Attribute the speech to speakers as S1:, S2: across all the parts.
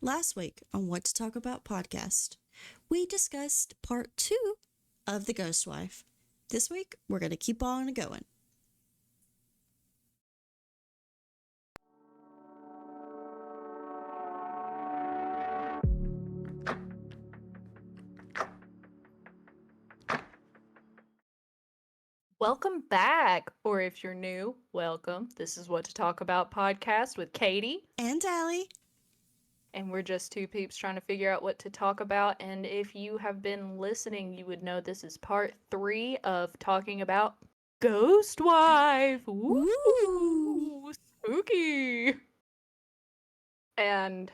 S1: Last week on What to Talk About podcast, we discussed part 2 of The Ghost Wife. This week, we're going to keep on going.
S2: Welcome back, or if you're new, welcome. This is What to Talk About podcast with Katie.
S1: And Allie.
S2: And we're just two peeps trying to figure out what to talk about. And if you have been listening, you would know this is part 3 of talking about Ghost Wife.
S1: Ooh.
S2: Spooky. And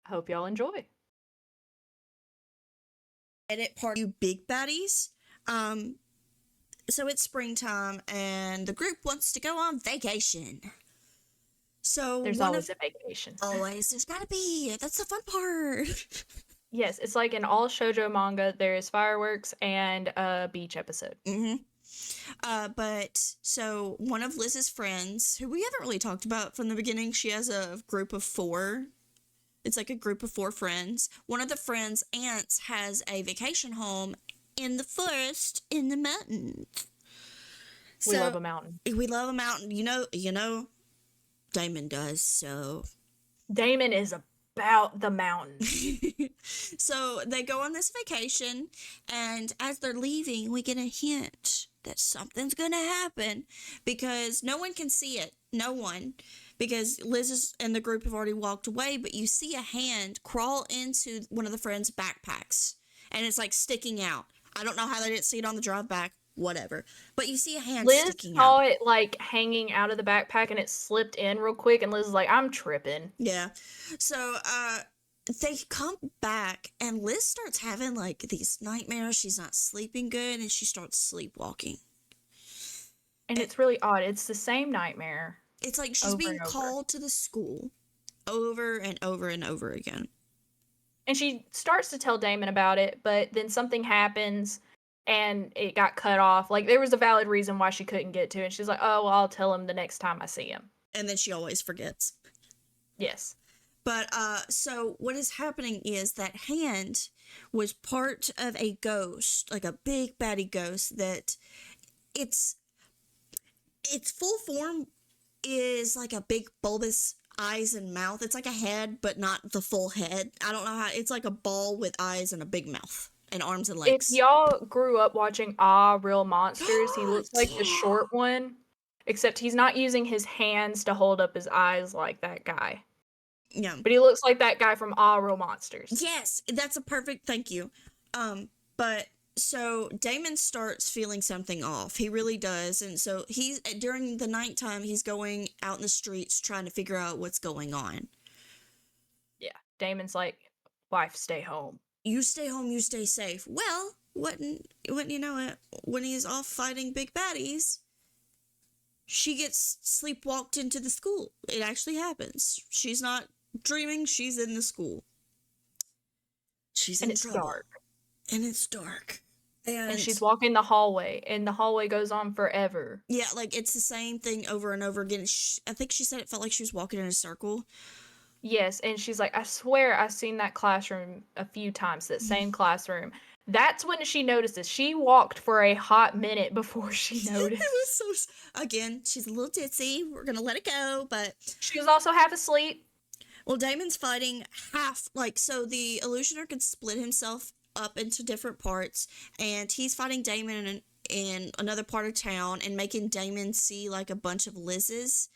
S2: I hope y'all enjoy.
S1: Edit part 2 big baddies. So it's springtime and the group wants to go on vacation. So
S2: there's always a vacation.
S1: Always. There's gotta be. That's the fun part.
S2: Yes, it's like in all shoujo manga, there is fireworks and a beach episode.
S1: Mm-hmm. But so one of Liz's friends, who we haven't really talked about from the beginning, she has a group of 4. It's like a group of 4 friends. One of the friends' aunts has a vacation home in the forest in the mountains.
S2: We love a mountain.
S1: We love a mountain. You know, Damon does, so.
S2: Damon is about the mountain.
S1: So they go on this vacation, and as they're leaving, we get a hint that something's gonna happen because no one can see it. No one. Because Liz and the group have already walked away, but you see a hand crawl into one of the friends' backpacks, and it's like sticking out. I don't know how they didn't see it on the drive back. Whatever. But you see a hand sticking out.
S2: Liz saw it, like, hanging out of the backpack, and it slipped in real quick, and Liz is like, I'm tripping.
S1: Yeah. So, they come back, and Liz starts having, like, these nightmares. She's not sleeping good, and she starts sleepwalking.
S2: And it's really odd. It's the same nightmare.
S1: It's like she's being called to the school over and over and over again.
S2: And she starts to tell Damon about it, but then something happens, and it got cut off. Like, there was a valid reason why she couldn't get to it. And she's like, oh, well, I'll tell him the next time I see him.
S1: And then she always forgets.
S2: Yes.
S1: But, so what is happening is that hand was part of a ghost, like a big baddie ghost that its full form is like a big bulbous eyes and mouth. It's like a head, but not the full head. I don't know how. It's like a ball with eyes and a big mouth and arms and legs.
S2: If y'all grew up watching Real Monsters, he looks like the short one, except he's not using his hands to hold up his eyes like that guy.
S1: Yeah.
S2: But he looks like that guy from Real Monsters.
S1: Yes, that's a perfect thank you. But so Damon starts feeling something off. He really does. And so during the nighttime, he's going out in the streets trying to figure out what's going on.
S2: Yeah. Damon's like, wife, stay home.
S1: You stay home, you stay safe. Well, wouldn't you know it, when he's off fighting big baddies, she gets sleepwalked into the school. It actually happens. She's not dreaming, she's in the school. She's in trouble.
S2: Dark.
S1: And it's dark.
S2: And she's walking the hallway, and the hallway goes on forever.
S1: Yeah, like, it's the same thing over and over again. I think she said it felt like she was walking in a circle.
S2: Yes, and she's like, I swear I've seen that classroom a few times, that same classroom. That's when she notices. She walked for a hot minute before she noticed.
S1: It was again, she's a little ditzy. We're going to let it go, but...
S2: She was also half asleep.
S1: Well, Damon's fighting so the illusioner can split himself up into different parts, and he's fighting Damon in another part of town and making Damon see, like, a bunch of Liz's.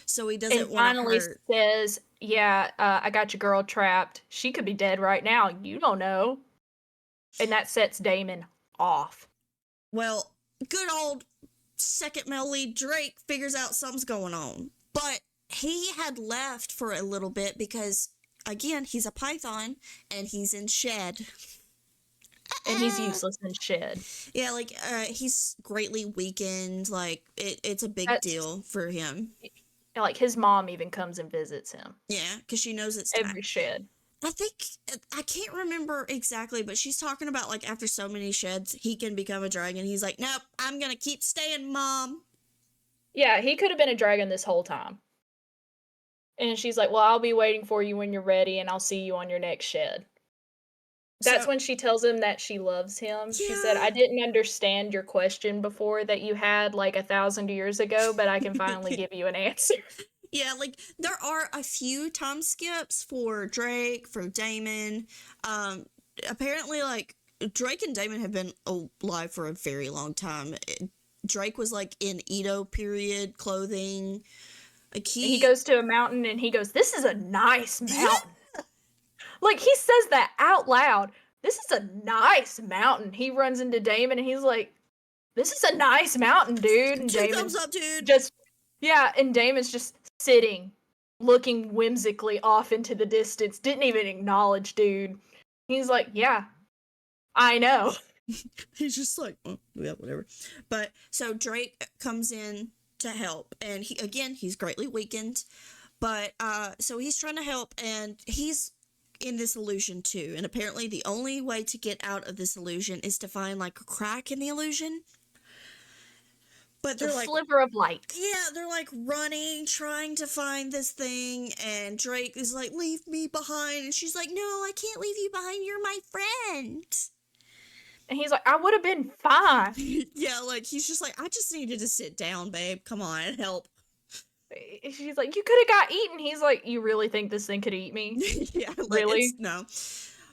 S1: So he doesn't want to hurt.
S2: And finally says, yeah, I got your girl trapped. She could be dead right now. You don't know. And that sets Damon off.
S1: Well, good old second male lead Drake figures out something's going on. But he had left for a little bit because, again, he's a python and he's in shed.
S2: And he's useless in shed.
S1: Yeah, like, he's greatly weakened. Like, it's a big deal for him.
S2: Like, his mom even comes and visits him.
S1: Yeah, because she knows it's
S2: every shed.
S1: I can't remember exactly, but she's talking about, like, after so many sheds, he can become a dragon. He's like, nope, I'm gonna keep staying, Mom.
S2: Yeah, he could have been a dragon this whole time. And she's like, "Well, I'll be waiting for you when you're ready, and I'll see you on your next shed." That's
S1: So
S2: when she tells him that she loves him. She said, "I
S1: yeah.
S2: didn't understand your question before that you had like 1,000 years ago, but I can finally give you an answer."
S1: Yeah, like there are a few time skips for Drake, for Damon. Um, Apparently, like Drake and Damon have been alive for a very long time. Drake was like in Edo period clothing. Like
S2: And he
S1: he,
S2: goes to a mountain and he goes, "This is a nice
S1: yeah,
S2: mountain." Like he says that out loud. "This is a nice mountain." He runs into Damon and he's like, "This is a nice mountain, dude." And
S1: two thumbs
S2: Damon
S1: up, dude.
S2: just, yeah, and Damon's just sitting, looking whimsically off into the distance, didn't even acknowledge dude. He's like, "Yeah, I know."
S1: He's just like, oh, yeah, whatever. But so Drake comes in to help, and he's greatly weakened. But so he's trying to help, and he's in this illusion too. And apparently, the only way to get out of this illusion is to find like a crack in the illusion. But
S2: A
S1: they're like,
S2: sliver of light.
S1: yeah, they're like running, trying to find this thing, and Drake is like, leave me behind. And she's like, no, I can't leave you behind. You're my friend.
S2: And he's like, "I would have been fine."
S1: Yeah, like he's just like, I just needed to sit down, babe. Come on, help.
S2: She's like, "You could have got eaten." He's like, "You really think this thing could eat me?
S1: Yeah, like it's
S2: Really?"
S1: no.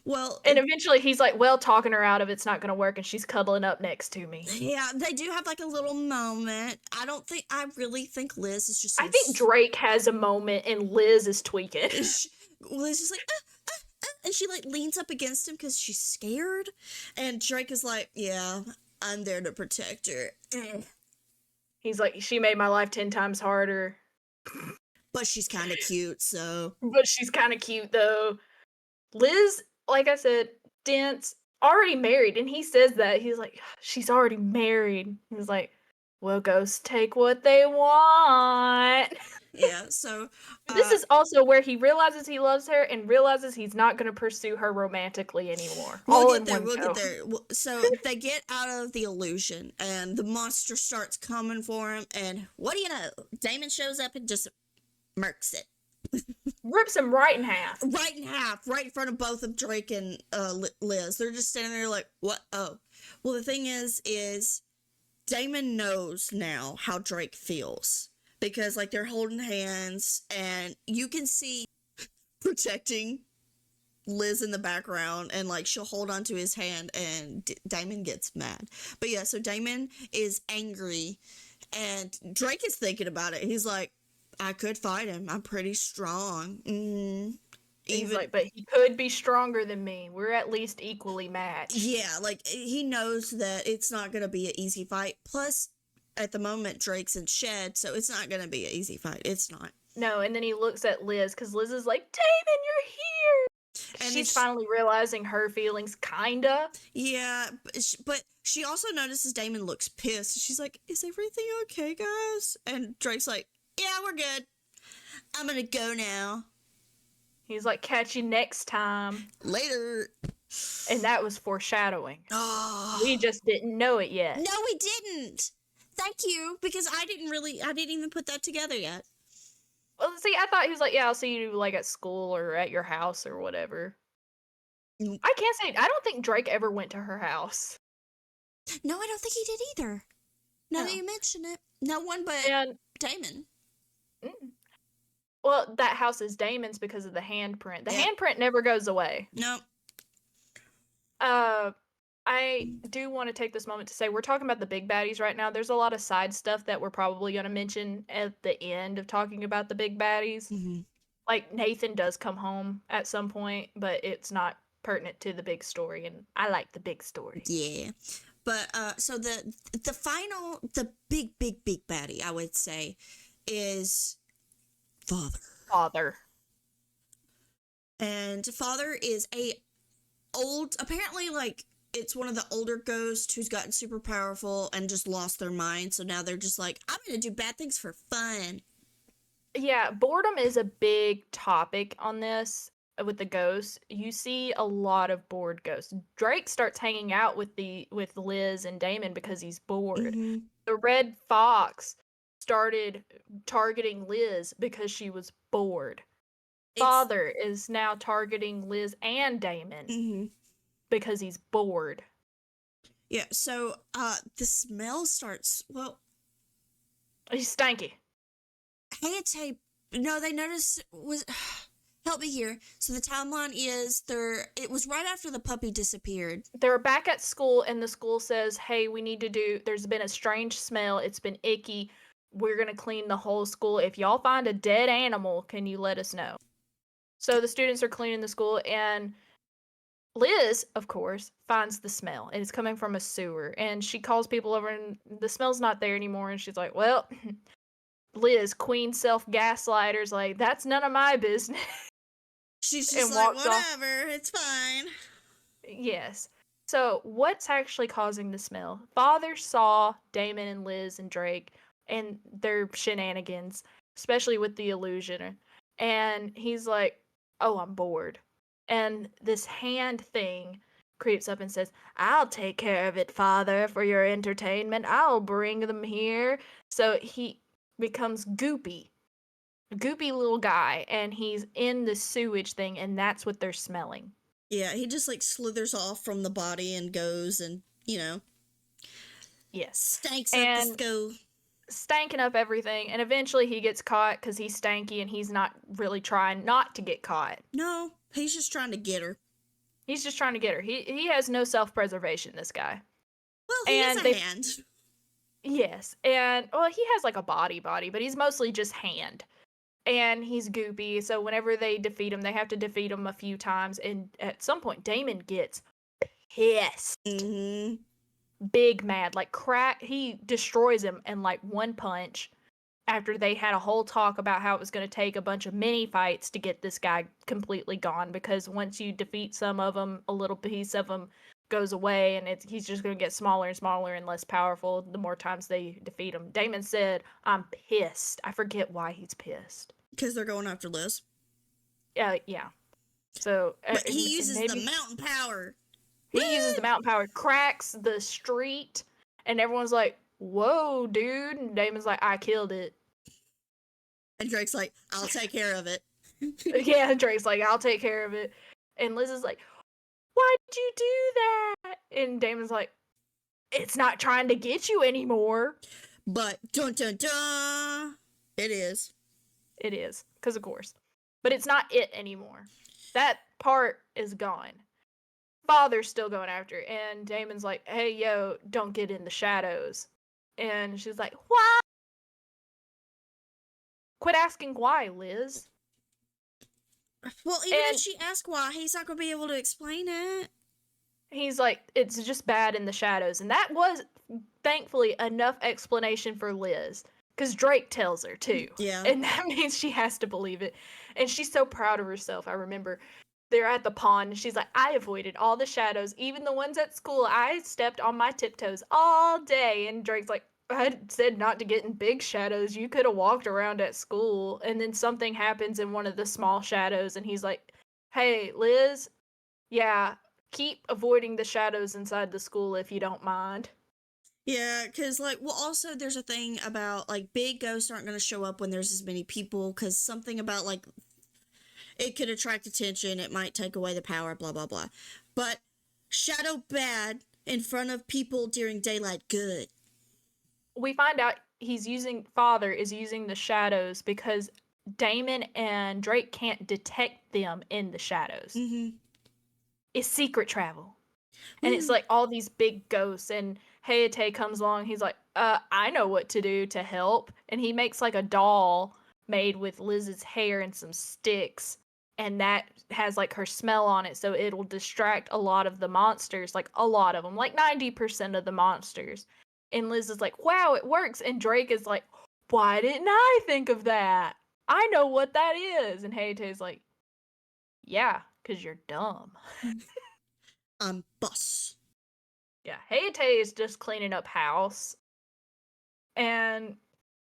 S1: Well,
S2: And eventually he's like, "Well, talking her out of it's not going to work." And she's cuddling up next to me.
S1: yeah, they do have like a little moment. I really think Liz is just
S2: I
S1: so.
S2: think Drake has a moment and Liz is tweaking.
S1: Liz is like, and she like leans up against him because she's scared, and Drake is like, yeah, I'm there to protect her.
S2: He's like, "She made my life 10 times harder."
S1: But she's kind of cute, so.
S2: But she's kind of cute though. Liz, like I said, dense, already married. And he says that. He's like, "She's already married." He's like, "Well, ghosts take what they want."
S1: Yeah, so
S2: This is also where he realizes he loves her and realizes he's not going to pursue her romantically anymore. All in one
S1: we'll
S2: go.
S1: get there. So they get out of the illusion, and the monster starts coming for him, and what do you know? Damon shows up and just murks it.
S2: Rips him right in half.
S1: Right in half, right in front of both of Drake and Liz. They're just standing there like, what? Oh. Well, the thing is Damon knows now how Drake feels. Because, like, they're holding hands, and you can see protecting Liz in the background, and, like, she'll hold onto his hand, and Damon gets mad. But, yeah, so Damon is angry, and Drake is thinking about it. He's like, I could fight him. I'm pretty strong.
S2: He's like, "But he could be stronger than me. We're at least equally matched."
S1: Yeah, like, he knows that it's not going to be an easy fight. Plus, at the moment, Drake's in shed, so it's not going to be an easy fight. It's not.
S2: No, and then he looks at Liz because Liz is like, "Damon, you're here."
S1: And
S2: She's finally realizing her feelings, kinda.
S1: yeah, but she also notices Damon looks pissed. She's like, is everything okay, guys? And Drake's like, yeah, we're good. I'm going to go now.
S2: He's like, "Catch you next time."
S1: Later.
S2: And that was foreshadowing.
S1: Oh.
S2: We just didn't know it yet.
S1: No, we didn't. Thank you, because I didn't even put that together yet.
S2: Well, see, I thought he was like, "Yeah, I'll see you like at school or at your house or whatever." I can't say, I don't think Drake ever went to her house.
S1: No, I don't think he did either. Now that you mention it. No one but Damon.
S2: Well, that house is Damon's because of the handprint. The handprint never goes away.
S1: No.
S2: I do want to take this moment to say we're talking about the big baddies right now. There's a lot of side stuff that we're probably going to mention at the end of talking about the big baddies.
S1: Mm-hmm.
S2: Like Nathan does come home at some point, but it's not pertinent to the big story, and I like the big story.
S1: Yeah. But so the big baddie, I would say, is Father. And Father is apparently, like, it's one of the older ghosts who's gotten super powerful and just lost their mind. So now they're just like, I'm going to do bad things for fun.
S2: Yeah, boredom is a big topic on this with the ghosts. You see a lot of bored ghosts. Drake starts hanging out with Liz and Damon because he's bored.
S1: Mm-hmm.
S2: The red fox started targeting Liz because she was bored.
S1: It's
S2: Father is now targeting Liz and Damon
S1: mhm.
S2: because he's bored.
S1: Yeah, so the smell starts, well,
S2: He's stanky.
S1: Hayate, no, they noticed was help me here. So the timeline is it was right after the puppy disappeared.
S2: They're back at school, and the school says, hey, we need to there's been a strange smell. It's been icky. We're going to clean the whole school. If y'all find a dead animal, can you let us know? So the students are cleaning the school, and Liz, of course, finds the smell, and it's coming from a sewer. And she calls people over, and the smell's not there anymore. And she's like, well, Liz, queen self-gaslighter's like, that's none of my business.
S1: She's just
S2: And
S1: like,
S2: walks off.
S1: whatever, it's fine.
S2: Yes. So, what's actually causing the smell? Father saw Damon and Liz and Drake and their shenanigans, especially with the illusion. And he's like, oh, I'm bored. And this hand thing creeps up and says, I'll take care of it, Father, for your entertainment. I'll bring them here. So he becomes goopy. Goopy little guy, and he's in the sewage thing, and that's what they're smelling.
S1: Yeah, he just like slithers off from the body and goes and,
S2: Yes.
S1: stanks up the
S2: And
S1: stove.
S2: stanking up everything, and eventually he gets caught because he's stanky and he's not really trying not to get caught.
S1: No, he's just trying to get her.
S2: He's just trying to get her. He has no self-preservation, this guy.
S1: Well, he
S2: And
S1: has a
S2: they
S1: hand.
S2: Yes. And well, he has like a body, but he's mostly just hand. And he's goopy, so whenever they defeat him, they have to defeat him a few times, and at some point Damon gets pissed.
S1: Mm-hmm.
S2: Big mad, like he destroys him in like one punch after they had a whole talk about how it was going to take a bunch of mini fights to get this guy completely gone, because once you defeat some of them, a little piece of him goes away, and he's just going to get smaller and smaller and less powerful the more times they defeat him. Damon said, I'm pissed. I forget why he's pissed.
S1: Because they're going after Liz.
S2: Yeah. So,
S1: but he uses the mountain power.
S2: He uses the mountain power, cracks the street, and everyone's like, whoa, dude. And Damon's like, I killed it.
S1: And Drake's like, I'll take care of it.
S2: Yeah, Drake's like, I'll take care of it. And Liz is like, why'd you do that? And Damon's like, it's not trying to get you anymore.
S1: But, dun dun dun, it is.
S2: It is, because of course. But it's not it anymore. That part is gone. Father's still going after her, and Damon's like, hey, yo, don't get in the shadows. And she's like, why? Quit asking why, Liz.
S1: Well, even if she asks why, he's not going to be able to explain it.
S2: He's like, it's just bad in the shadows. And that was, thankfully, enough explanation for Liz. Because Drake tells her, too.
S1: Yeah.
S2: And that means she has to believe it. And she's so proud of herself. I remember they're at the pond, and she's like, I avoided all the shadows, even the ones at school. I stepped on my tiptoes all day. And Drake's like, I said not to get in big shadows. You could have walked around at school. And then something happens in one of the small shadows, and he's like, hey, Liz, yeah, keep avoiding the shadows inside the school if you don't mind.
S1: Yeah, because, also there's a thing about, big ghosts aren't going to show up when there's as many people, because something about, it could attract attention, it might take away the power, blah, blah, blah. But shadow bad in front of people during daylight good.
S2: We find out Father is using the shadows because Damon and Drake can't detect them in the shadows.
S1: Mm-hmm.
S2: It's secret travel. And it's like all these big ghosts, and Hayate comes along, he's like, I know what to do to help. And he makes a doll made with Liz's hair and some sticks, and that has her smell on it, so it'll distract a lot of the monsters, a lot of them, 90% of the monsters. And Liz is like, wow, it works. And Drake is like, why didn't I think of that? I know what that is. And Hayate's like, yeah, because you're dumb.
S1: I'm boss.
S2: Yeah, Hayate is just cleaning up house. And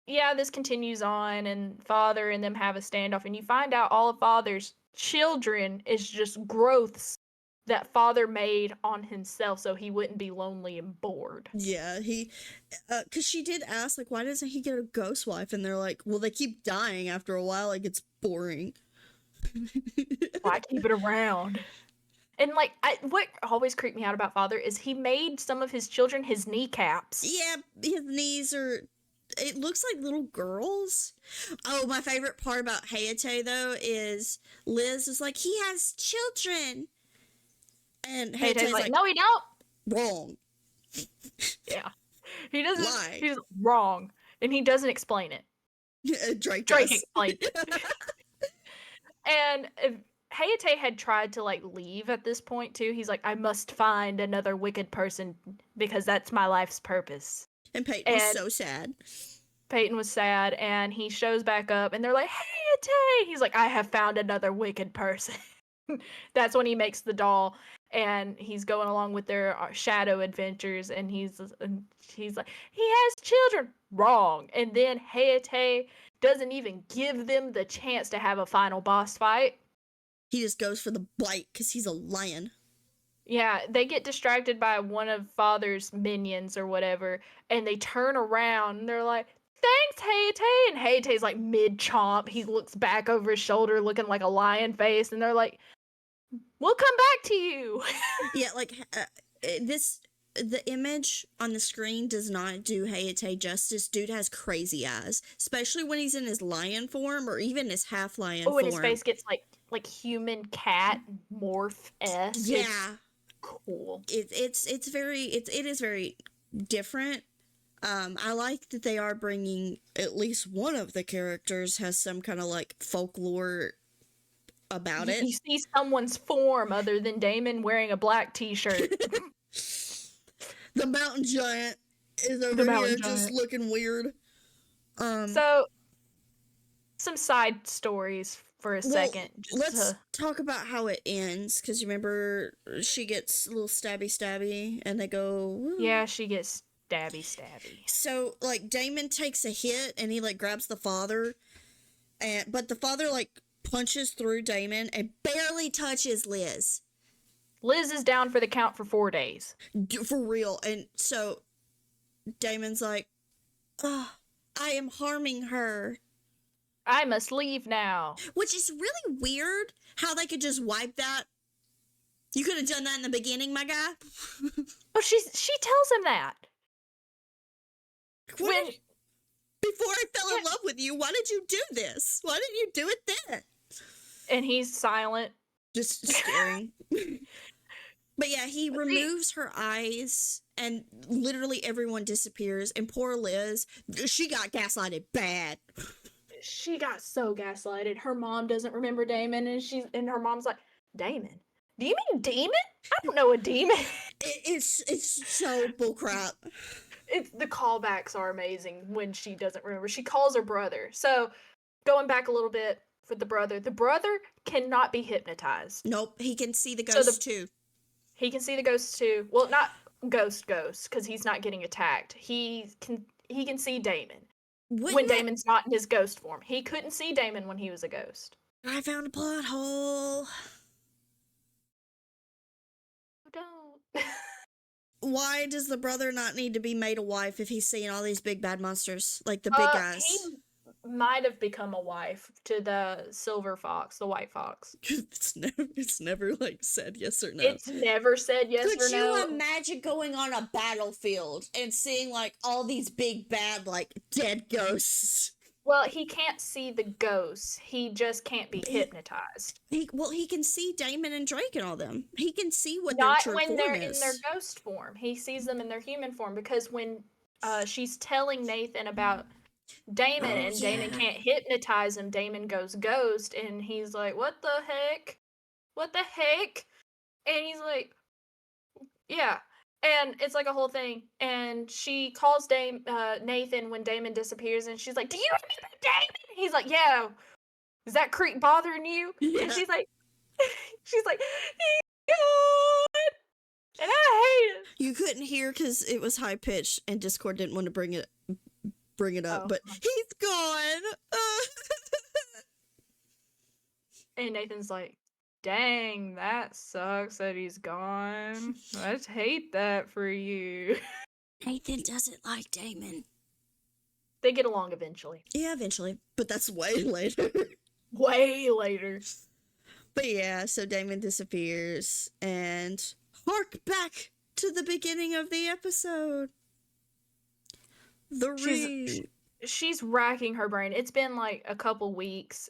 S2: yeah, this continues on, and Father and them have a standoff, and you find out all of Father's children is just growths that father made on himself so he wouldn't be lonely and bored.
S1: Yeah, because she did ask, like, why doesn't he get a ghost wife? And they're like, well, they keep dying after a while. Like, it's boring.
S2: Why keep it around? And like, what always creeped me out about father is he made some of his children his kneecaps.
S1: Yeah, his knees are. It looks like little girls. Oh, my favorite part about Hayate, though, is Liz is like, he has children. And
S2: Hayate's
S1: Hayate's like,
S2: no, he don't.
S1: wrong.
S2: Yeah, he doesn't.
S1: Lie.
S2: He's wrong, and he doesn't explain it.
S1: Drake
S2: Drake
S1: does.
S2: explains it. And Hayate had tried to like leave at this point too. He's like, I must find another wicked person because that's my life's purpose.
S1: And Peyton was so sad.
S2: Peyton was sad, and he shows back up, and they're like, Hayate! He's like, I have found another wicked person. That's when he makes the doll, and he's going along with their shadow adventures, and he's like, he has children. Wrong. And then Hayate doesn't even give them the chance to have a final boss fight.
S1: He just goes for the bite because he's a lion.
S2: Yeah, they get distracted by one of Father's minions or whatever, and they turn around, and they're like, thanks, Hayate! And Hayate's like mid-chomp. He looks back over his shoulder looking like a lion face, and they're like, we'll come back to you!
S1: Yeah, like, the image on the screen does not do Hayate justice. Dude has crazy eyes, especially when he's in his lion form or even his half lion form.
S2: Oh, and his face gets like human cat morph-esque.
S1: Yeah.
S2: It's cool.
S1: It is very different. I like that they are bringing at least one of the characters has some kind of like folklore about it.
S2: You see someone's form other than Damon wearing a black t-shirt.
S1: The mountain giant is over here just looking weird.
S2: So, some side stories for a second.
S1: Let's talk about how it ends, because you remember she gets a little stabby, and they go... Woo.
S2: Yeah, she gets stabby.
S1: So, like, Damon takes a hit, and he, like, grabs the father, but the father, like, punches through Damon and barely touches Liz.
S2: Liz is down for the count for 4 days.
S1: For real. And so Damon's like, oh, I am harming her.
S2: I must leave now.
S1: Which is really weird how they could just wipe that. You could have done that in the beginning, my guy.
S2: Oh, she tells him that.
S1: Before I fell in love with you, why did you do this? Why didn't you do it then?
S2: And he's silent.
S1: Just staring. But yeah, he removes her eyes, and literally everyone disappears. And poor Liz, she got gaslighted bad.
S2: She got so gaslighted. Her mom doesn't remember Damon, and her mom's like, Damon? Do you mean demon? I don't know a demon.
S1: It's so bullcrap.
S2: The callbacks are amazing when she doesn't remember. She calls her brother. So, going back a little bit for the brother cannot be hypnotized.
S1: Nope, he can see the ghosts too.
S2: He can see the ghosts too. Well, not ghost, because he's not getting attacked. He can see Damon when Damon's not in his ghost form. He couldn't see Damon when he was a ghost.
S1: I found a plot hole.
S2: Don't.
S1: Why does the brother not need to be made a wife if he's seeing all these big bad monsters, like the big guys?
S2: He might have become a wife to the silver fox, the white fox.
S1: It's never like said yes or no.
S2: It's never said yes or no.
S1: Could you imagine going on a battlefield and seeing like all these big bad like dead ghosts?
S2: Well, he can't see the ghosts. He just can't be hypnotized.
S1: He can see Damon and Drake and all them. He can see what
S2: their
S1: true
S2: form is. Not when they're in their ghost form. He sees them in their human form, because when she's telling Nathan about Damon and Damon can't hypnotize him, Damon goes ghost, and he's like, what the heck? And he's like, yeah. And it's like a whole thing. And she calls Nathan when Damon disappears, and she's like, do you remember Damon? He's like, yeah. Is that creep bothering you? Yeah. And she's like, he's gone. And I hate it.
S1: You couldn't hear because it was high pitched, and Discord didn't want to bring it up, but he's gone.
S2: And Nathan's like, dang, that sucks that he's gone. I hate that for you.
S1: Nathan doesn't like Damon.
S2: They get along eventually.
S1: Yeah, eventually. But that's way later.
S2: Way later.
S1: But yeah, so Damon disappears, and hark back to the beginning of the episode. The ring.
S2: She's racking her brain. It's been like a couple weeks.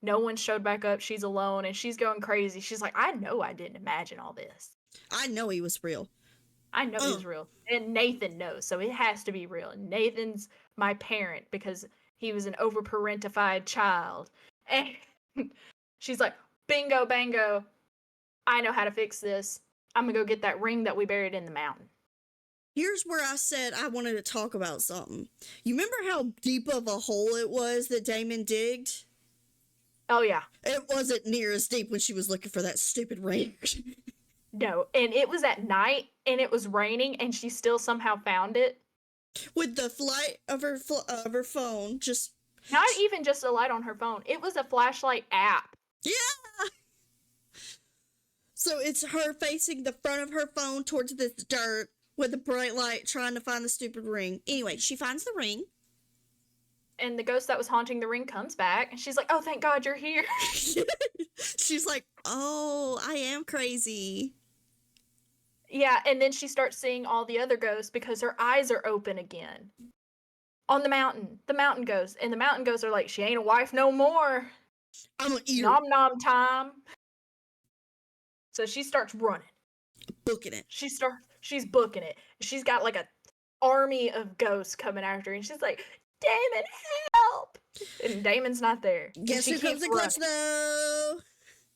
S2: No one showed back up. She's alone, and she's going crazy. She's like, I know I didn't imagine all this.
S1: I know he was real.
S2: I know he was real. And Nathan knows, so it has to be real. And Nathan's my parent because he was an overparentified child. And she's like, bingo, bango. I know how to fix this. I'm going to go get that ring that we buried in the mountain.
S1: Here's where I said I wanted to talk about something. You remember how deep of a hole it was that Damon digged?
S2: Oh, yeah.
S1: It wasn't near as deep when she was looking for that stupid ring.
S2: No, and it was at night, and it was raining, and she still somehow found it.
S1: With the light of her phone, just...
S2: Not even just a light on her phone. It was a flashlight app.
S1: Yeah! So it's her facing the front of her phone towards this dirt with a bright light trying to find the stupid ring. Anyway, she finds the ring.
S2: And the ghost that was haunting the ring comes back, and she's like, oh, thank God you're here.
S1: She's like, oh, I am crazy.
S2: Yeah, and then she starts seeing all the other ghosts because her eyes are open again. On the mountain ghosts. And the mountain ghosts are like, she ain't a wife no more.
S1: I'm gonna eat her.
S2: Nom nom time. So she starts running.
S1: Booking it.
S2: She's booking it. She's got like a army of ghosts coming after her, and she's like, Damon, help! And Damon's not there.
S1: Guess who comes in clutch though?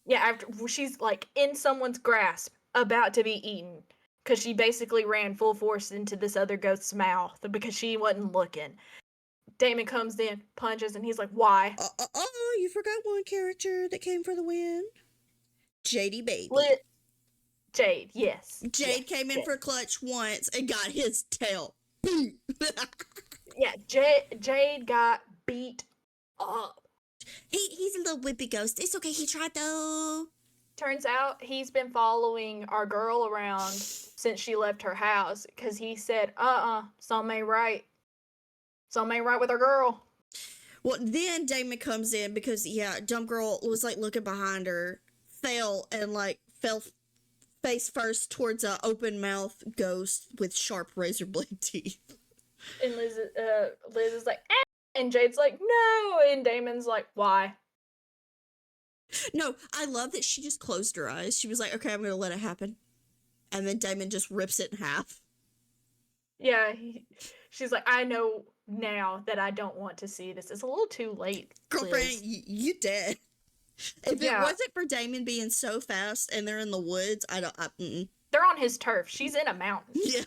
S2: Yeah, after she's like in someone's grasp, about to be eaten, because she basically ran full force into this other ghost's mouth because she wasn't looking. Damon comes in, punches, and he's like, why?
S1: Oh, you forgot one character that came for the win. JD Baby.
S2: Jade, yes.
S1: Jade came in for clutch once and got his tail.
S2: Yeah, Jade got beat up.
S1: He's a little wimpy ghost. It's okay, he tried though.
S2: Turns out he's been following our girl around since she left her house because he said, something ain't right. Something ain't right with our girl.
S1: Well, then Damon comes in because, yeah, dumb girl was like looking behind her, fell face first towards an open mouth ghost with sharp razor blade teeth.
S2: And Liz is like, eh! And Jade's like, no! And Damon's like, why?
S1: No, I love that she just closed her eyes. She was like, okay, I'm going to let it happen. And then Damon just rips it in half.
S2: Yeah, she's like, I know now that I don't want to see this. It's a little too late,
S1: girlfriend, you dead. If it wasn't for Damon being so fast and they're in the woods,
S2: They're on his turf. She's in a mountain.
S1: Yeah.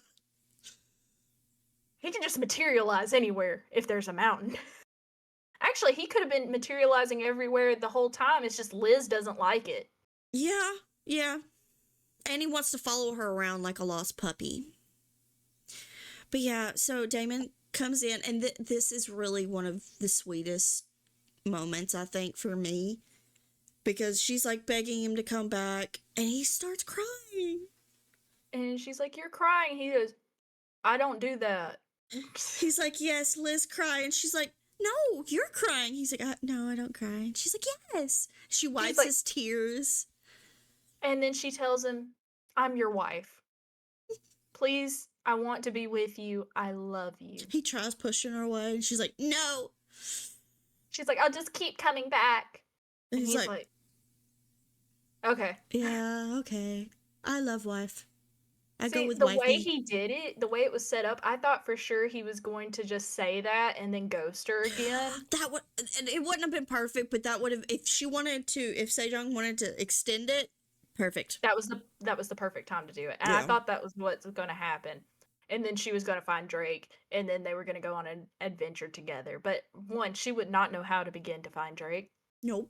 S2: He can just materialize anywhere if there's a mountain. Actually, he could have been materializing everywhere the whole time. It's just Liz doesn't like it.
S1: Yeah. And he wants to follow her around like a lost puppy. But yeah, so Damon comes in, and this is really one of the sweetest moments, I think, for me. Because she's like begging him to come back, and he starts crying.
S2: And she's like, you're crying. He goes, I don't do that.
S1: He's like, yes, Liz, cry. And she's like, no, you're crying. He's like, no, I don't cry. And she's like, yes. She wipes his tears.
S2: And then she tells him, I'm your wife. Please, I want to be with you. I love you.
S1: He tries pushing her away, and she's like, no.
S2: She's like, I'll just keep coming back.
S1: And he's like,
S2: okay.
S1: Yeah, okay. I love wife. I go with
S2: the
S1: wifey.
S2: way he did it, the way it was set up, I thought for sure he was going to just say that and then ghost her again.
S1: It wouldn't have been perfect, but that would have, if Sejong wanted to extend it, perfect.
S2: That was the perfect time to do it. And I thought that was what's going to happen. And then she was going to find Drake, and then they were going to go on an adventure together. But one, she would not know how to begin to find Drake.
S1: Nope.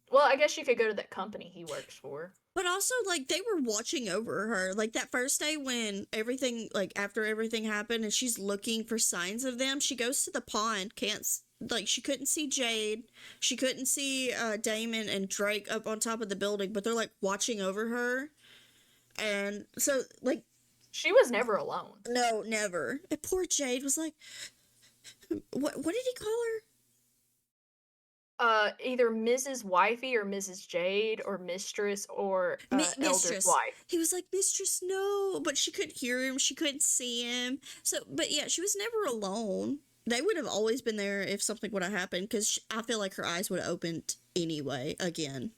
S2: Well, I guess you could go to that company he works for. But
S1: also, like, they were watching over her. Like, that first day when everything, like, after everything happened and she's looking for signs of them, she goes to the pond, can't like she couldn't see Jade, she couldn't see Damon and Drake up on top of the building, but they're like watching over her, and so like
S2: She was never alone.
S1: no, never. And poor Jade was like, what did he call her?
S2: Either Mrs. Wifey or Mrs. Jade or Mistress or Elder's
S1: Mistress.
S2: wife.
S1: He was like, Mistress, no, but she couldn't hear him, she couldn't see him. So, but yeah, she was never alone. They would have always been there if something would have happened, because I feel like her eyes would have opened anyway again.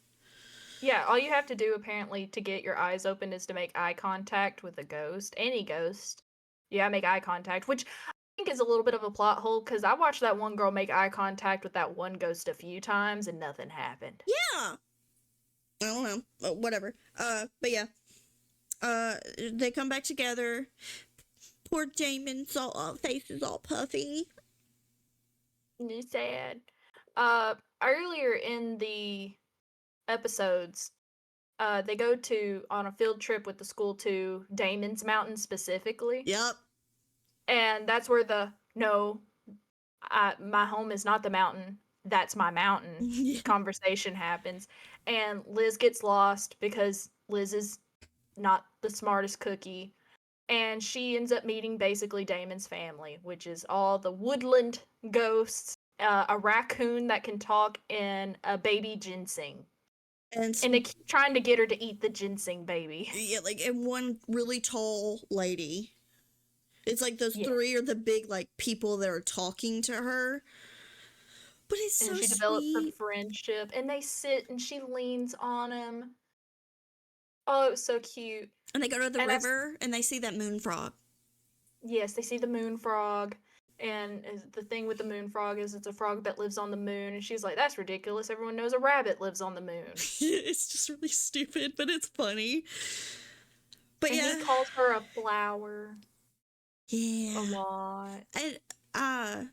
S2: Yeah, all you have to do apparently to get your eyes open is to make eye contact with a ghost. Any ghost. Yeah, make eye contact, which I think is a little bit of a plot hole because I watched that one girl make eye contact with that one ghost a few times and nothing happened.
S1: Yeah. I don't know. Whatever. But yeah. They come back together. Poor Damon's face is all puffy.
S2: It's sad. Earlier in the episodes, they go on a field trip with the school to Damon's Mountain specifically.
S1: Yep.
S2: And that's where my home is not the mountain, that's my mountain
S1: Yeah.
S2: conversation happens. And Liz gets lost because Liz is not the smartest cookie. And she ends up meeting basically Damon's family, which is all the woodland ghosts, a raccoon that can talk, and a baby ginseng. And they keep trying to get her to eat the ginseng baby.
S1: Yeah, like, and one really tall lady. It's like those three are the big, like, people that are talking to her. But it's so sweet.
S2: And she develops a friendship, and they sit, and she leans on him. Oh, it was so cute.
S1: And they go to the river, and they see that moon frog.
S2: Yes, they see the moon frog. And the thing with the moon frog is it's a frog that lives on the moon. And she's like, that's ridiculous. Everyone knows a rabbit lives on the moon. It's
S1: just really stupid, but it's funny. But
S2: and
S1: yeah.
S2: he calls her a flower.
S1: Yeah.
S2: A lot.
S1: And, I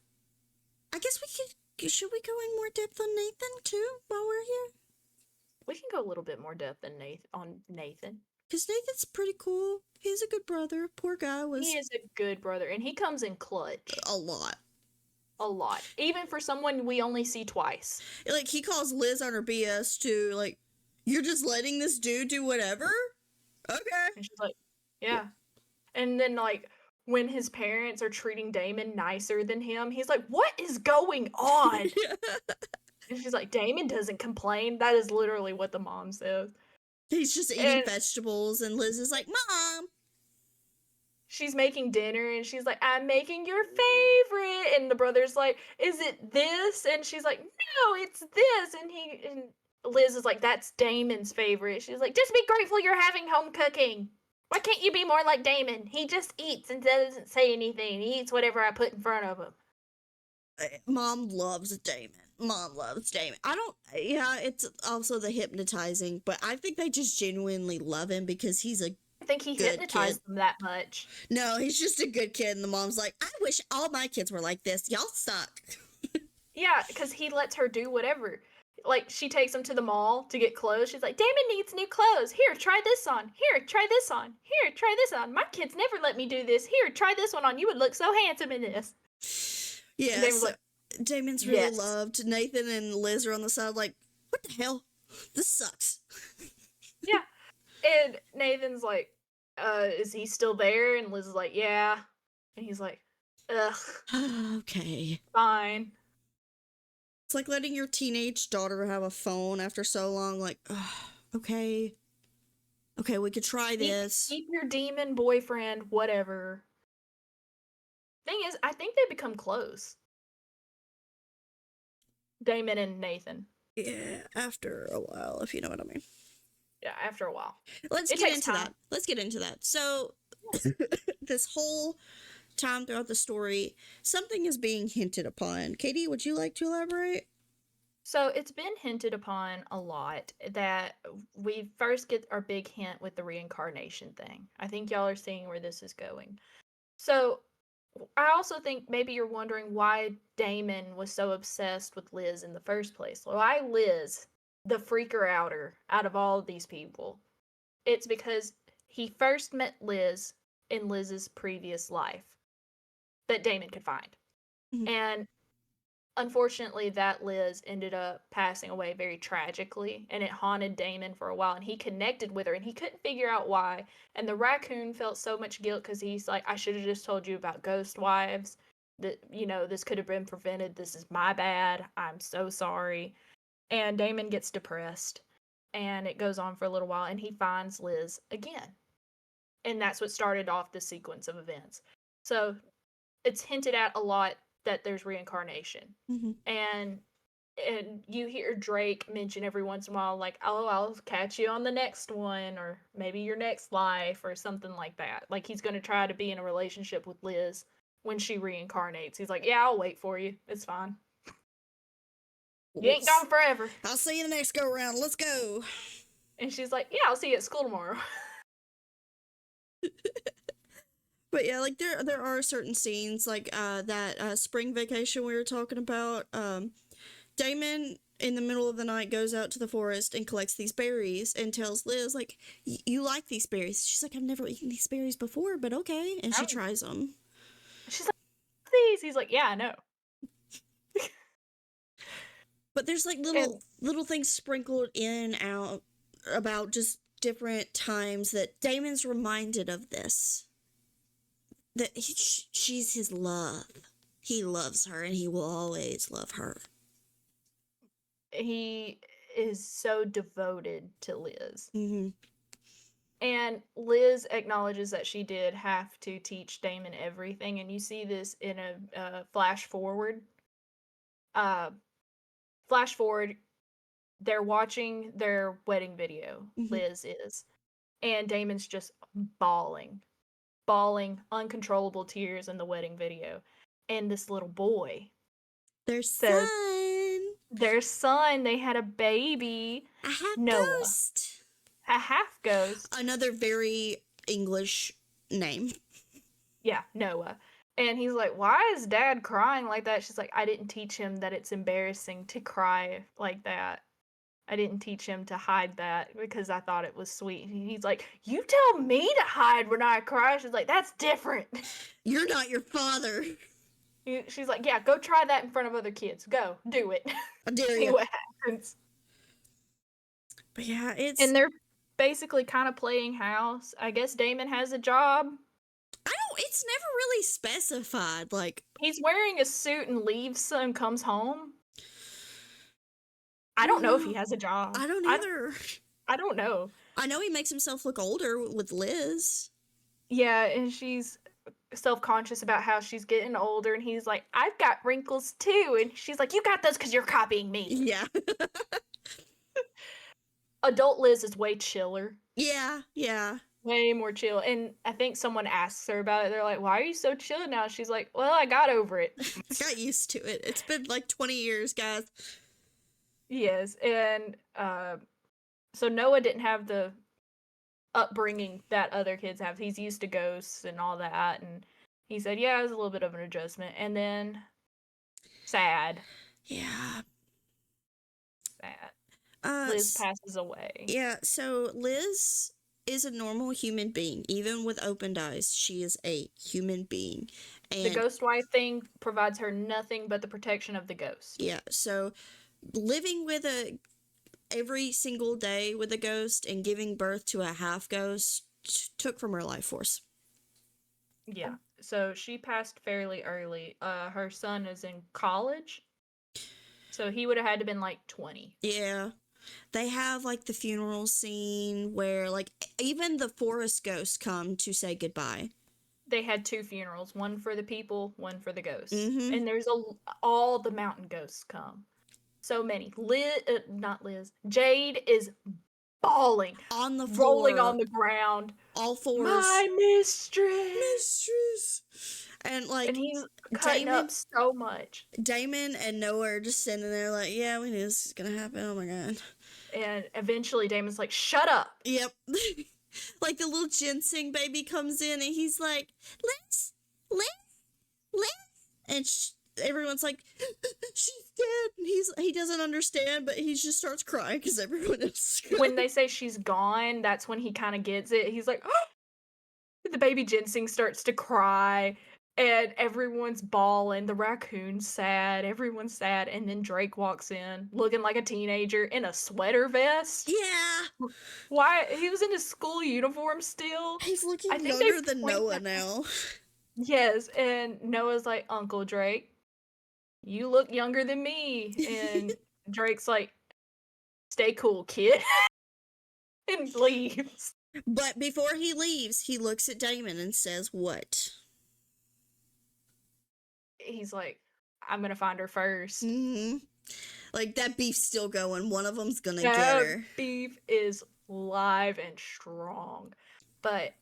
S1: guess should we go in more depth on Nathan, too, while we're here?
S2: We can go a little bit more depth on Nathan.
S1: Because Nathan's pretty cool. He's a good brother. Poor guy was...
S2: He is a good brother, and he comes in clutch.
S1: A lot.
S2: A lot. Even for someone we only see twice.
S1: Like, he calls Liz on her BS too, like, you're just letting this dude do whatever? Okay.
S2: And she's like, yeah. And then, like, when his parents are treating Damon nicer than him, he's like, what is going on? And she's like, Damon doesn't complain. That is literally what the mom says.
S1: He's just eating vegetables, and Liz is like, Mom!
S2: She's making dinner, and she's like, I'm making your favorite. And the brother's like, is it this? And she's like, no, it's this. And Liz is like, that's Damon's favorite. She's like, just be grateful you're having home cooking. Why can't you be more like Damon? He just eats and doesn't say anything. He eats whatever I put in front of him.
S1: Mom loves Damon. It's also the hypnotizing, but I think they just genuinely love him because he's
S2: I think he hypnotized them that much.
S1: No, he's just a good kid, and the mom's like, I wish all my kids were like this. Y'all suck.
S2: Yeah, because he lets her do whatever. Like, she takes him to the mall to get clothes. She's like, Damon needs new clothes. Here, try this on. Here, try this on. Here, try this on. My kids never let me do this. Here, try this one on. You would look so handsome in this.
S1: Yeah,
S2: Damon's like,
S1: Damon's really loved. Nathan and Liz are on the side like, what the hell? This sucks.
S2: Yeah. And Nathan's like, is he still there? And Liz is like, yeah. And he's like, ugh.
S1: Okay.
S2: Fine.
S1: It's like letting your teenage daughter have a phone after so long. Like, okay. Okay, we could try this.
S2: Keep your demon boyfriend, whatever. Thing is, I think they become close. Damon and Nathan.
S1: Yeah, after a while, if you know what I mean.
S2: Yeah, after a while.
S1: Let's get into that. So, this whole time throughout the story, something is being hinted upon. Katie, would you like to elaborate?
S2: So, it's been hinted upon a lot that we first get our big hint with the reincarnation thing. I think y'all are seeing where this is going. So, I also think maybe you're wondering why Damon was so obsessed with Liz in the first place. Why Liz, the freaker outer out of all of these people? It's because he first met Liz in Liz's previous life that Damon could find. Mm-hmm. And unfortunately, that Liz ended up passing away very tragically, and it haunted Damon for a while, and he connected with her, and he couldn't figure out why. And the raccoon felt so much guilt because he's like, I should have just told you about ghost wives. That, this could have been prevented. This is my bad. I'm so sorry. And Damon gets depressed, and it goes on for a little while, and he finds Liz again. And that's what started off the sequence of events. So it's hinted at a lot that there's reincarnation.
S1: Mm-hmm.
S2: And you hear Drake mention every once in a while, like, oh, I'll catch you on the next one, or maybe your next life, or something like that. Like, he's going to try to be in a relationship with Liz when she reincarnates. He's like, yeah, I'll wait for you. It's fine. You ain't gone forever.
S1: I'll see you the next go around. Let's go.
S2: And she's like, yeah, I'll see you at school tomorrow.
S1: But yeah, like there are certain scenes like that spring vacation we were talking about. Damon in the middle of the night goes out to the forest and collects these berries and tells Liz like, "You like these berries?" She's like, "I've never eaten these berries before, but okay." And she tries them.
S2: She's like, "These?" He's like, "Yeah, I know."
S1: But there's like little things sprinkled in and out about just different times that Damon's reminded of this. That she's his love. He loves her and he will always love her.
S2: He is so devoted to Liz.
S1: Mm-hmm.
S2: And Liz acknowledges that she did have to teach Damon everything. And you see this in a flash forward. Flash forward, they're watching their wedding video,
S1: Mm-hmm.
S2: Liz is. And Damon's just bawling, uncontrollable tears in the wedding video. And this little boy,
S1: their
S2: says, son, they had a baby.
S1: A half
S2: Noah.
S1: ghost.
S2: A half ghost.
S1: Another very English name.
S2: Yeah, Noah. And he's like, why is Dad crying like that? She's like, I didn't teach him that it's embarrassing to cry like that. I didn't teach him to hide that because I thought it was sweet. And he's like, you tell me to hide when I cry. She's like, that's different.
S1: You're not your father.
S2: She's like, yeah, go try that in front of other kids. Go, do it.
S1: I dare
S2: See
S1: you.
S2: what happens.
S1: But yeah,
S2: And they're basically kind of playing house. I guess Damon has a job.
S1: It's never really specified. Like,
S2: he's wearing a suit and leaves and comes home. I don't know if he has a job.
S1: I don't either.
S2: I don't know.
S1: I know he makes himself look older with Liz.
S2: Yeah, and she's self-conscious about how she's getting older, and he's like, I've got wrinkles too. And she's like, you got those because you're copying me.
S1: Yeah.
S2: Adult Liz is way chiller.
S1: Yeah.
S2: Way more chill. And I think someone asks her about it. They're like, why are you so chill now? She's like, well, I got over it.
S1: I got used to it. It's been like 20 years, guys.
S2: Yes. And so Noah didn't have the upbringing that other kids have. He's used to ghosts and all that. And he said, yeah, it was a little bit of an adjustment. And then sad.
S1: Yeah.
S2: Sad. Liz passes away.
S1: Yeah, so Liz is a normal human being. Even with opened eyes, she is a human being. And
S2: the ghost wife thing provides her nothing but the protection of the ghost.
S1: Yeah, so living with every single day with a ghost and giving birth to a half ghost took from her life force.
S2: Yeah, so she passed fairly early. Her son is in college, so he would have had to been like 20.
S1: Yeah. They have, like, the funeral scene where, like, even the forest ghosts come to say goodbye.
S2: They had 2 funerals, one for the people, one for the ghosts.
S1: Mm-hmm.
S2: And there's all the mountain ghosts come. So many. Not Liz. Jade is bawling.
S1: On the floor.
S2: Rolling on the ground.
S1: All fours.
S2: My mistress!
S1: Mistress! And, like,
S2: and he's cutting up so much.
S1: Damon and Noah are just sitting there like, yeah, we knew this was gonna happen. Oh my god.
S2: And eventually Damon's like, shut up.
S1: Yep. Like the little ginseng baby comes in and he's like, Liz. And everyone's like, she's dead. And he doesn't understand, but he just starts crying because everyone else is crying.
S2: When they say she's gone, that's when he kind of gets it. He's like, oh! The baby ginseng starts to cry. And everyone's bawling, the raccoon's sad, everyone's sad, and then Drake walks in looking like a teenager in a sweater vest.
S1: Yeah.
S2: Why? He was in his school uniform still.
S1: He's
S2: I
S1: looking
S2: think they
S1: younger than
S2: point
S1: Noah
S2: that
S1: now.
S2: Yes, and Noah's like, "Uncle Drake, you look younger than me." And Drake's like, "Stay cool, kid," and leaves.
S1: But before he leaves, he looks at Damon and says, "What?"
S2: He's like, "I'm gonna find her first."
S1: Mm-hmm. Like, that beef's still going. One of them's gonna get
S2: That
S1: her.
S2: beef is live and strong. But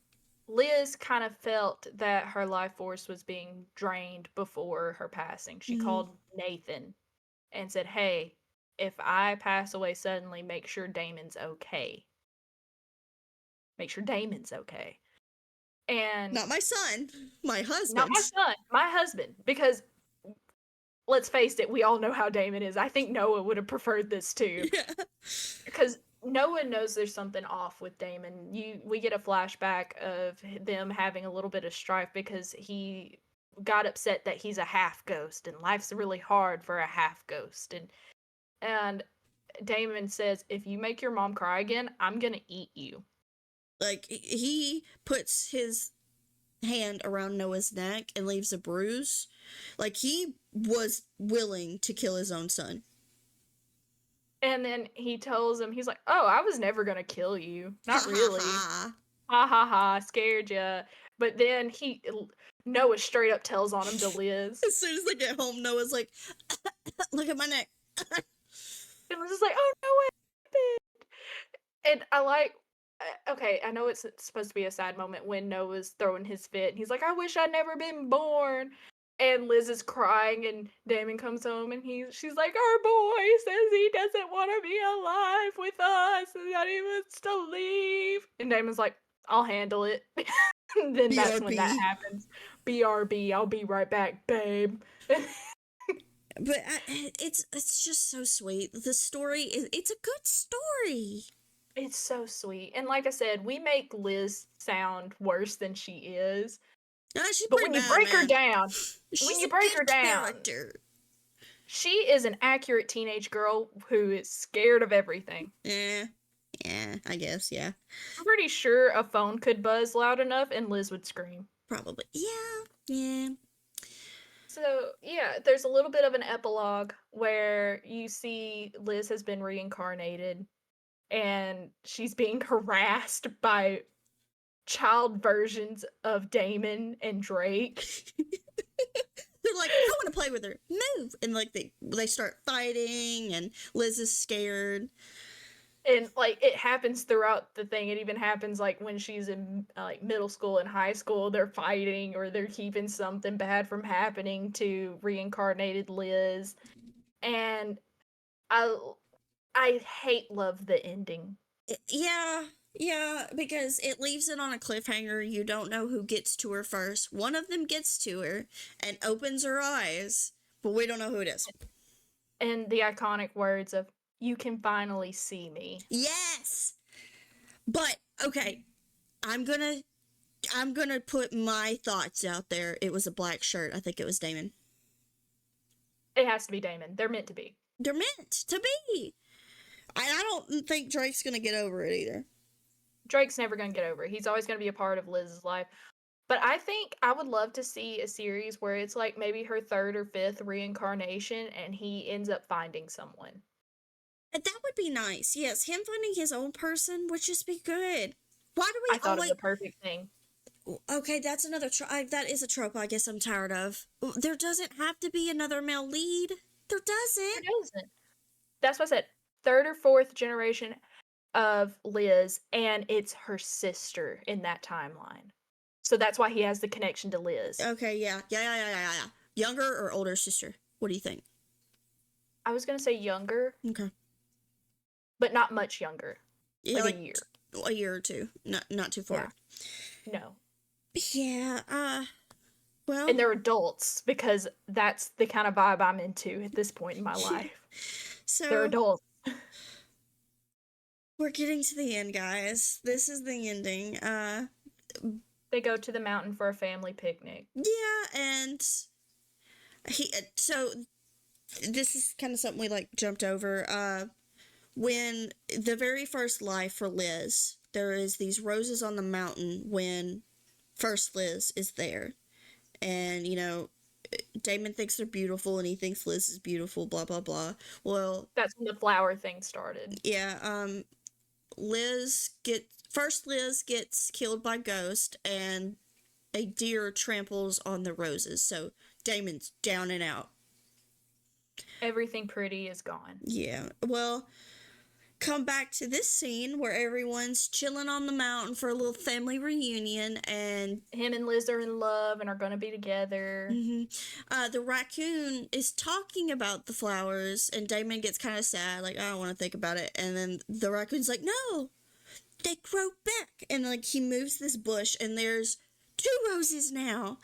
S2: Liz kind of felt that her life force was being drained before her passing. She
S1: Mm-hmm.
S2: called Nathan and said, "Hey, if I pass away suddenly, make sure Damon's okay. Make sure Damon's okay." And
S1: Not my son, my
S2: not
S1: husband.
S2: my son, my husband, because let's face it, we all know how Damon is. I think Noah would have preferred this too.
S1: Yeah.
S2: Because Noah knows there's something off with Damon. We get a flashback of them having a little bit of strife because he got upset that he's a half ghost and life's really hard for a half ghost. And Damon says, "If you make your mom cry again, I'm gonna eat you."
S1: Like, he puts his hand around Noah's neck and leaves a bruise. Like, he was willing to kill his own son.
S2: And then he tells him, he's like, "Oh, I was never gonna kill you.
S1: Ha
S2: Not
S1: ha
S2: really.
S1: ha.
S2: Ha ha ha, scared ya." But then Noah straight up tells on him to Liz.
S1: As soon as they get home, Noah's like, "Look at my neck."
S2: And Liz is like, "Oh, no, what happened?" And I like, okay, I know it's supposed to be a sad moment when Noah's throwing his fit. And he's like, "I wish I'd never been born." And Liz is crying, and Damon comes home, and she's like, "Our boy says he doesn't want to be alive with us, and that he wants to leave." And Damon's like, "I'll handle it." And then that's when that
S1: BRB.
S2: happens. "BRB, I'll be right back, babe."
S1: But it's just so sweet. The story it's a good story.
S2: It's so sweet. And like I said, we make Liz sound worse than she is.
S1: She's
S2: But
S1: pretty
S2: when you
S1: bad,
S2: break her
S1: man.
S2: down,
S1: She's a good
S2: down,
S1: character.
S2: she is an accurate teenage girl who is scared of everything.
S1: Yeah, I guess, yeah.
S2: I'm pretty sure a phone could buzz loud enough and Liz would scream.
S1: Probably. Yeah.
S2: So, yeah, there's a little bit of an epilogue where you see Liz has been reincarnated and she's being harassed by child versions of Damon and Drake.
S1: They're like, "I want to play with her. Move!" And like they start fighting, and Liz is scared.
S2: And like it happens throughout the thing. It even happens like when she's in like middle school and high school, they're fighting or they're keeping something bad from happening to reincarnated Liz. And I love the ending.
S1: Yeah, because it leaves it on a cliffhanger. You don't know who gets to her first. One of them gets to her and opens her eyes, but we don't know who it is.
S2: And the iconic words of "You can finally see me."
S1: Yes. But okay, I'm gonna put my thoughts out there. It was a black shirt. I think it was Damon.
S2: It has to be Damon. They're meant to be.
S1: They're meant to be. I don't think Drake's gonna get over it either.
S2: Drake's never going to get over it. He's always going to be a part of Liz's life. But I think I would love to see a series where it's like maybe her third or fifth reincarnation and he ends up finding someone.
S1: That would be nice. Yes, him finding his own person would just be good. Why do
S2: I
S1: we
S2: thought
S1: always?
S2: of the perfect thing.
S1: Okay, that's another that is a trope. I guess I'm tired of. There doesn't have to be another male lead. There doesn't.
S2: It doesn't. That's what I said. Third or fourth generation of Liz, and it's her sister in that timeline. So that's why he has the connection to Liz.
S1: Okay, yeah. Younger or older sister? What do you think?
S2: I was going to say younger,
S1: Okay.
S2: but not much younger.
S1: Yeah,
S2: like a year.
S1: A year or two. Not too far.
S2: Yeah. No.
S1: Yeah, well.
S2: And they're adults because that's the kind of vibe I'm into at this point in my life.
S1: So
S2: They're adults.
S1: We're getting to the end, guys. This is the ending.
S2: They go to the mountain for a family picnic.
S1: Yeah, and so this is kind of something we like jumped over. When the very first life for Liz, there is these roses on the mountain when first Liz is there. And, Damon thinks they're beautiful and he thinks Liz is beautiful, blah, blah, blah. Well,
S2: That's when the flower thing started.
S1: yeah, Liz gets killed by Ghost and a deer tramples on the roses. So Damon's down and out.
S2: Everything pretty is gone.
S1: Yeah. Well, come back to this scene where everyone's chilling on the mountain for a little family reunion, and
S2: him and Liz are in love and are going to be together.
S1: The raccoon is talking about the flowers, and Damon gets kind of sad, like, I don't want to think about it. And then the raccoon's like, no, they grow back. And like he moves this bush, and there's 2 roses now.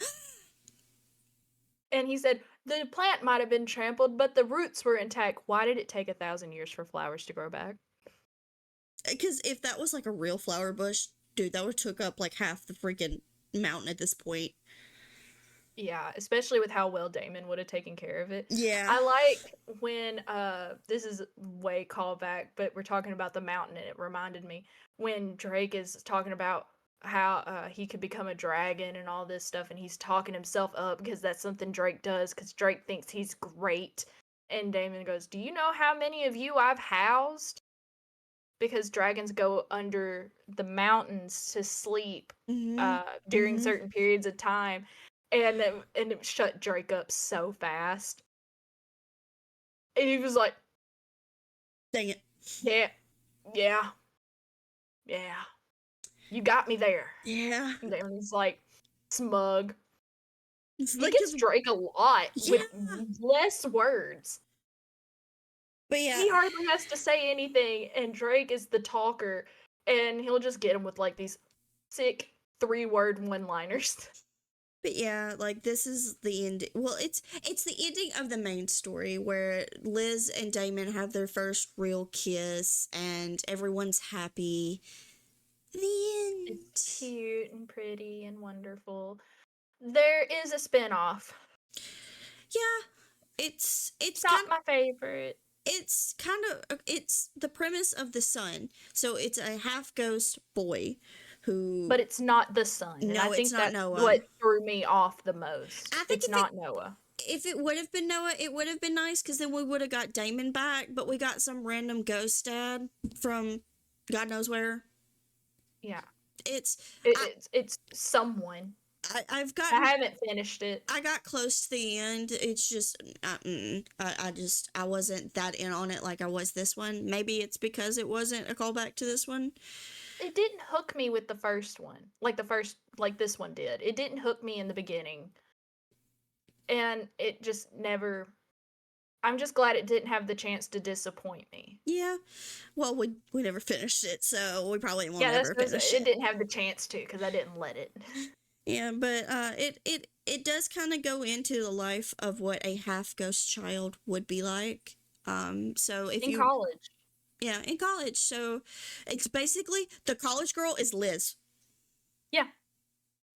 S2: And he said, the plant might have been trampled, but the roots were intact. Why did it take 1,000 years for flowers to grow back?
S1: Because if that was like a real flower bush, dude, that would have took up like half the freaking mountain at this point.
S2: Yeah, especially with how well Damon would have taken care of it.
S1: Yeah.
S2: I like when, this is way callback, but we're talking about the mountain, and it reminded me when Drake is talking about how he could become a dragon and all this stuff, and he's talking himself up because that's something Drake does, because Drake thinks he's great. And Damon goes, do you know how many of you I've housed? Because dragons go under the mountains to sleep during certain periods of time. And it shut Drake up so fast. And he was like,
S1: dang it.
S2: Yeah. You got me there.
S1: Yeah.
S2: And Damon's like, smug.
S1: It's
S2: He
S1: like
S2: gets Drake a lot with less words.
S1: But yeah.
S2: He hardly has to say anything, and Drake is the talker, and he'll just get him with like these sick 3-word one-liners.
S1: But yeah, like this is the end. Well, it's the ending of the main story where Liz and Damon have their first real kiss, and everyone's happy. The end.
S2: It's cute and pretty and wonderful. There is a spin-off.
S1: Yeah, it's
S2: not my favorite.
S1: It's kind of it's the premise of the son. So it's a half ghost boy who.
S2: But it's not the son.
S1: No,
S2: and I think
S1: it's not
S2: that's
S1: Noah.
S2: what threw me off the most.
S1: I think
S2: it's not Noah.
S1: If it would have been Noah, it would have been nice, because then we would have got Damon back. But we got some random ghost dad from God knows where.
S2: Yeah,
S1: it's
S2: someone.
S1: I
S2: haven't finished it.
S1: I got close to the end. It's just I wasn't that in on it like I was this one. Maybe it's because it wasn't a callback to this one.
S2: It didn't hook me with the first one, like this one did. It didn't hook me in the beginning, and it just never. I'm just glad it didn't have the chance to disappoint me.
S1: Yeah, well, we never finished it, so we probably won't ever finish it.
S2: It didn't have the chance to, because I didn't let it.
S1: Yeah, but it does kind of go into the life of what a half ghost child would be like. So if
S2: in college.
S1: Yeah, in college. So it's basically the college girl is Liz.
S2: Yeah,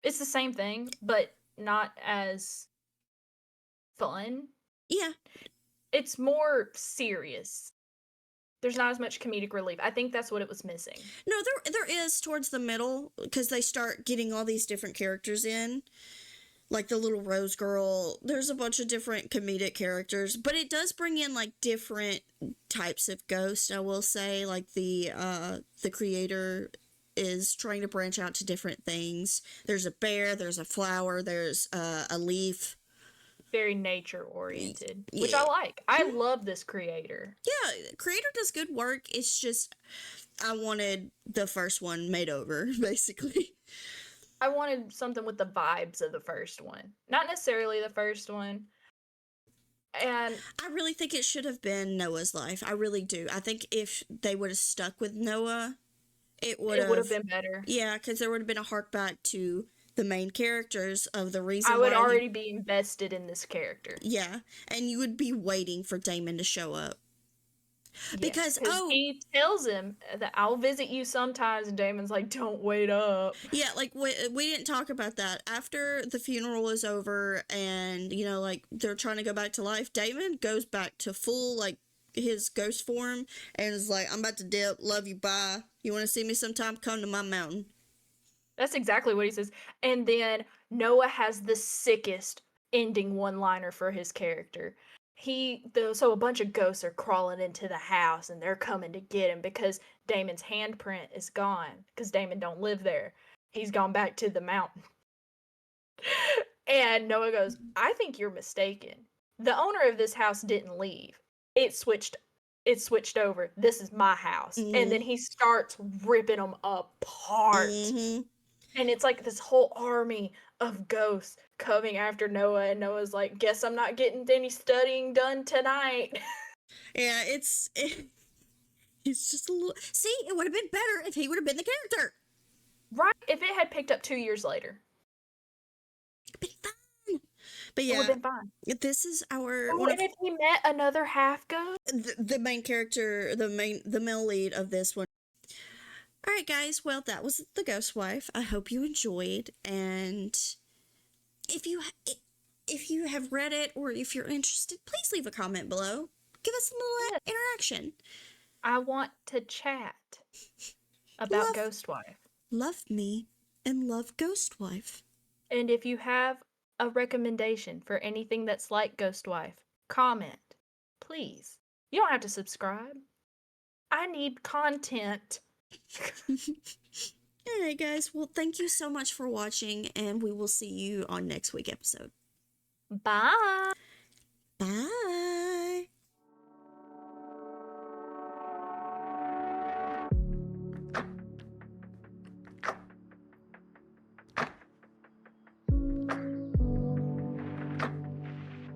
S2: it's the same thing, but not as fun.
S1: Yeah,
S2: it's more serious. There's not as much comedic relief. I think that's what it was missing.
S1: No, there is towards the middle, because they start getting all these different characters in. Like the little Rose girl. There's a bunch of different comedic characters. But it does bring in like different types of ghosts, I will say. Like the creator is trying to branch out to different things. There's a bear, there's a flower, there's a leaf.
S2: Very nature oriented, which I like. I love this creator.
S1: Yeah, creator does good work. It's just I wanted the first one made over, basically.
S2: I wanted something with the vibes of the first one, not necessarily the first one. And
S1: I really think it should have been Noah's life. I really do. I think if they would have stuck with Noah, it would have
S2: been better.
S1: Yeah, because there would have been a hark back to the main characters of the reason
S2: I would already be invested in this character.
S1: Yeah, and you would be waiting for Damon to show up.
S2: Yes,
S1: Because,
S2: because he tells him that I'll visit you sometimes, and Damon's like, "Don't wait up."
S1: yeah, like, we didn't talk about that. After the funeral is over and, you know, like, they're trying to go back to life, Damon goes back to full, like, his ghost form and is like, I'm about to dip, love you, bye. You want to see me sometime? Come to my mountain.
S2: That's exactly what he says. And then Noah has the sickest ending one-liner for his character. So a bunch of ghosts are crawling into the house and they're coming to get him because Damon's handprint is gone because Damon don't live there. He's gone back to the mountain. And Noah goes, "I think you're mistaken. The owner of this house didn't leave. It switched it switched over. This is my house." And then
S1: Mm-hmm.
S2: he starts ripping them apart.
S1: Mm-hmm.
S2: And it's like this whole army of ghosts coming after Noah, and Noah's like, "Guess I'm not getting any studying done tonight."
S1: Yeah, it's just a little. See, it would have been better if he would have been the character.
S2: Right? If it had picked up 2 years later,
S1: It'd been fun. But
S2: it would
S1: yeah,
S2: have been fine.
S1: this is our
S2: Oh,
S1: one of
S2: and if he met another half ghost,
S1: the main character, the male lead of this one. All right, guys. Well, that was the Ghost Wife. I hope you enjoyed, and if you if you have read it or if you're interested, please leave a comment below. Give us a little
S2: yes,
S1: interaction.
S2: I want to chat about
S1: Love,
S2: Ghost Wife.
S1: love me and love Ghost Wife.
S2: And if you have a recommendation for anything that's like Ghost Wife, comment, please. You don't have to subscribe. I need content.
S1: All right, guys. Well, thank you so much for watching, and we will see you on next week's episode.
S2: Bye.
S1: Bye.